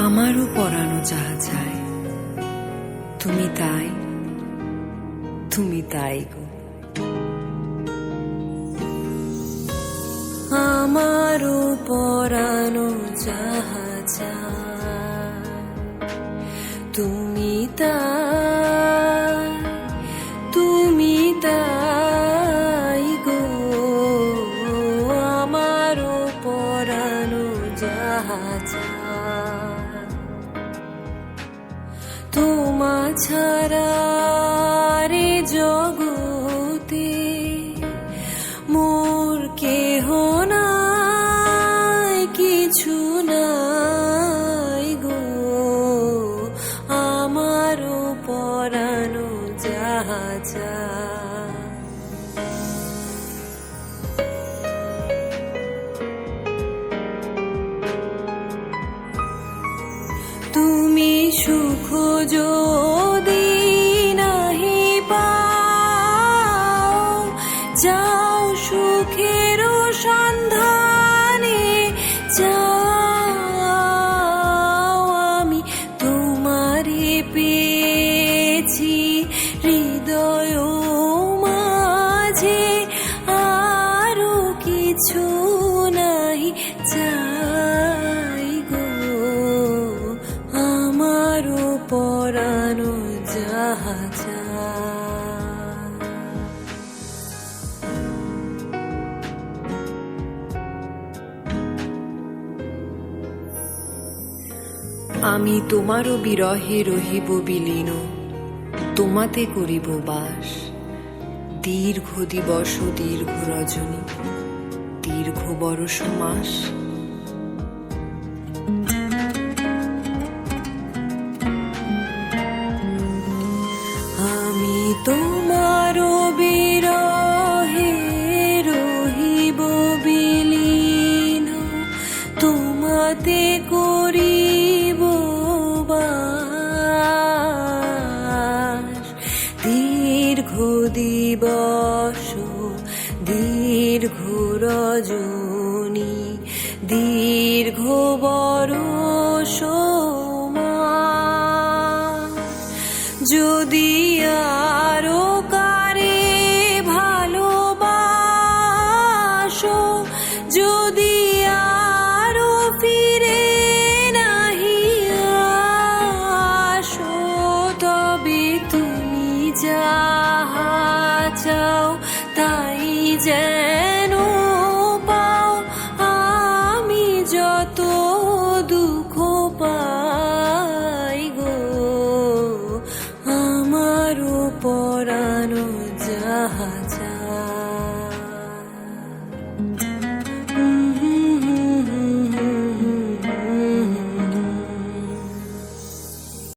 আমারও পরানো যাহা চায়, তুমি তাই, তুমি তাই গো। আমারও পরানো যাহা চায়, তুমি তাই, তুমি তাই গো। আমারও পরানো যাহা চায়, তোমা ছাড়া রে জগতে মোর কেহ নাই, কিছু নাই গো। আমারও পরানো যাহা চায়, তুমি সুখ যদি নাহি পাও, যাও সুখের সন্ধানে যাও। আমি তোমারে পেয়েছি হৃদয় মাঝে, আরো কিছু নাহি চাই গো। আমারও পরানো যাহা চায়, আমি তোমারও বিরহে রহিব বিলীন, তোমাতে করিব বাস। দীর্ঘ দিবস দীর্ঘ রজনী, দীর্ঘ বরষ মাস। আমি তোমারও বিরহে রহিব বিলীন, তোমাতে করিব বাস। দীর্ঘ দিবস দীর্ঘ রজনী, দীর্ঘ বরষ